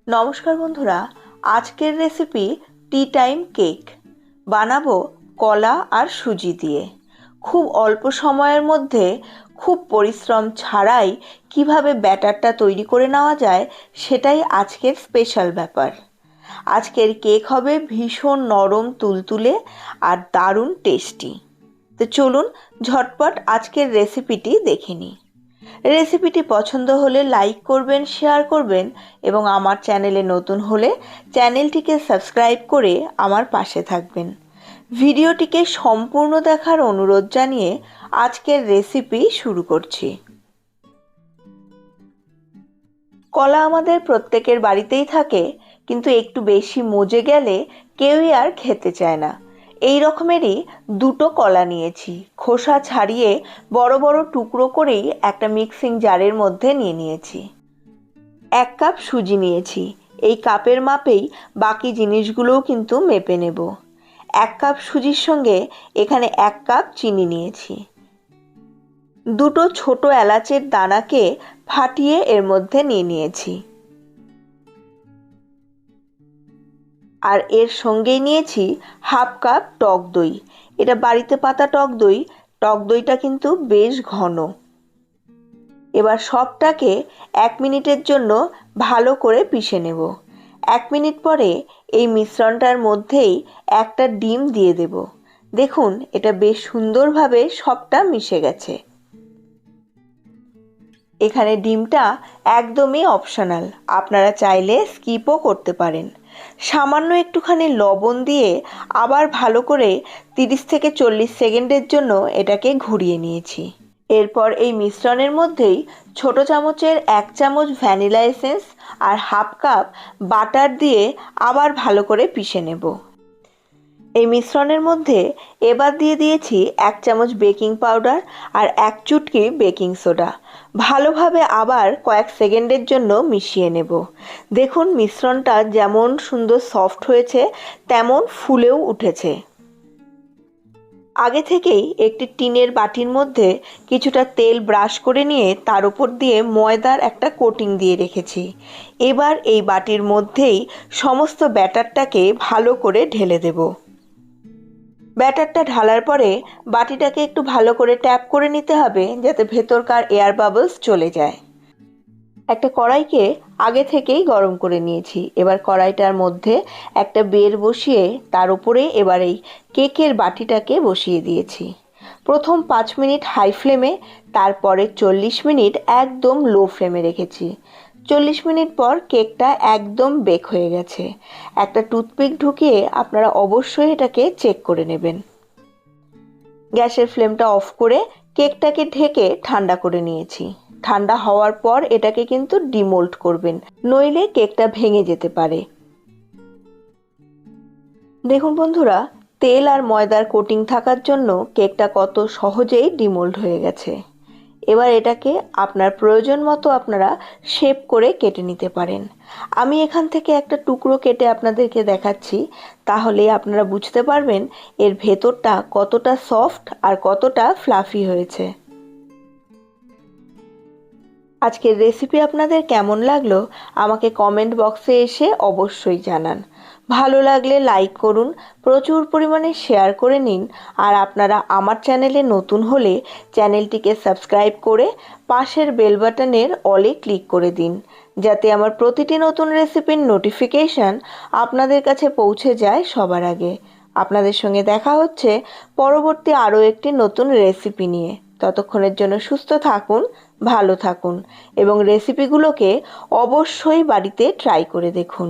নমস্কার বন্ধুরা, আজকের রেসিপি টি টাইম কেক বানাবো কলা আর সুজি দিয়ে। খুব অল্প সময়ের মধ্যে খুব পরিশ্রম ছাড়াই কিভাবে ব্যাটারটা তৈরি করে নেওয়া যায় সেটাই আজকের স্পেশাল ব্যাপার। আজকের কেক হবে ভীষণ নরম তুলতুলে আর দারুণ টেস্টি। তো চলুন ঝটপট আজকের রেসিপিটি দেখে নিই। রেসিপিটি পছন্দ হলে লাইক করবেন, শেয়ার করবেন এবং আমার চ্যানেলে নতুন হলে চ্যানেলটিকে সাবস্ক্রাইব করে আমার পাশে থাকবেন। ভিডিওটিকে সম্পূর্ণ দেখার অনুরোধ জানিয়ে আজকের রেসিপি শুরু করছি। কলা আমাদের প্রত্যেকের বাড়িতেই থাকে, কিন্তু একটু বেশি মজে গেলে কেউই আর খেতে চায় না। এই রকমেরই দুটো কলা নিয়েছি, খোসা ছাড়িয়ে বড় বড় টুকরো করেই একটা মিক্সিং জারের মধ্যে নিয়েছি। 1 কাপ সুজি নিয়েছি, এই কাপের মাপেই বাকি জিনিসগুলোও কিন্তু মেপে নেব। 1 কাপ সুজির সঙ্গে এখানে 1 কাপ চিনি নিয়েছি। দুটো ছোট এলাচের দানাকে ফাটিয়ে এর মধ্যে নিয়েছি। আর এর সঙ্গেই নিয়েছি হাফ কাপ টক দই। এটা বাড়িতে পাতা টক দই, টক দইটা কিন্তু বেশ ঘন। এবার সবটাকে 1 মিনিটের জন্য ভালো করে পিষে নেব। 1 মিনিট পরে এই মিশ্রণটার মধ্যেই একটা ডিম দিয়ে দেব। দেখুন, এটা বেশ সুন্দরভাবে সবটা মিশে গেছে। এখানে ডিমটা একদমই অপশনাল, আপনারা চাইলে স্কিপও করতে পারেন। সামান্য একটুখানি লবণ দিয়ে আবার ভালো করে 30 থেকে 40 সেকেন্ডের জন্য এটাকে ঘুরিয়ে নিয়েছি। এরপর এই মিশ্রণের মধ্যেই ছোট চামচের 1 চামচ ভ্যানিলা এসেন্স আর হাফ কাপ বাটার দিয়ে আবার ভালো করে পিষে নেব। এই মিশ্রণের মধ্যে এবার দিয়ে দিয়েছি 1 চামচ বেকিং পাউডার আর 1 চুটকি বেকিং সোডা। ভালোভাবে আবার কয়েক সেকেন্ডের জন্য মিশিয়ে নেব। দেখুন, মিশ্রণটা যেমন সুন্দর সফট হয়েছে তেমন ফুলেও উঠেছে। আগে থেকেই একটি টিনের বাটির মধ্যে কিছুটা তেল ব্রাশ করে নিয়ে তার উপর দিয়ে ময়দার একটা কোটিং দিয়ে রেখেছি। এবার এই বাটির মধ্যেই সমস্ত ব্যাটারটাকে ভালো করে ঢেলে দেব। ব্যাটারটা ঢালার পরে বাটিটাকে একটু ভালো করে ট্যাপ করে নিতে হবে যাতে ভেতরকার এয়ার বাবলস চলে যায়। একটা কড়াইকে আগে থেকেই গরম করে নিয়েছি। এবার কড়াইটার মধ্যে একটা বের বসিয়ে তার উপরে এবার এই কেকের বাটিটাকে বসিয়ে দিয়েছি। প্রথম 5 মিনিট হাই ফ্লেমে, তারপরে 40 মিনিট একদম লো ফ্লেমে রেখেছি। 40 মিনিট পর কেকটা একদম বেক হয়ে গেছে। একটা টুথপিক ঢুকিয়ে আপনারা অবশ্যই এটাকে চেক করে নেবেন। গ্যাসের ফ্লেমটা অফ করে কেকটাকে ঢেকে ঠান্ডা করে নিয়েছি। ঠান্ডা হওয়ার পর এটাকে কিন্তু ডিমোল্ড করবেন, নইলে কেকটা ভেঙে যেতে পারে। দেখুন বন্ধুরা, তেল আর ময়দার কোটিং থাকার জন্য কেকটা কত সহজেই ডিমোল্ড হয়ে গেছে। এবার এটাকে আপনার প্রয়োজন মতো আপনারা শেপ করে কেটে নিতে পারেন। আমি এখান থেকে একটা টুকরো কেটে আপনাদেরকে দেখাচ্ছি, তাহলে আপনারা বুঝতে পারবেন এর ভেতরটা কতটা সফট আর কতটা ফ্লাফি হয়েছে। আজকের রেসিপি আপনাদের কেমন লাগলো আমাকে কমেন্ট বক্সে এসে অবশ্যই জানান। ভালো লাগলে লাইক করুন, প্রচুর পরিমাণে শেয়ার করে নিন। আর আপনারা আমার চ্যানেলে নতুন হলে চ্যানেলটিকে সাবস্ক্রাইব করে পাশের বেল বাটনের অলে ক্লিক করে দিন, যাতে আমার প্রতিটি নতুন রেসিপির নোটিফিকেশন আপনাদের কাছে পৌঁছে যায় সবার আগে। আপনাদের সঙ্গে দেখা হচ্ছে পরবর্তী আরও একটি নতুন রেসিপি নিয়ে। ততক্ষণের জন্য সুস্থ থাকুন, ভালো থাকুন এবং রেসিপিগুলোকে অবশ্যই বাড়িতে ট্রাই করে দেখুন।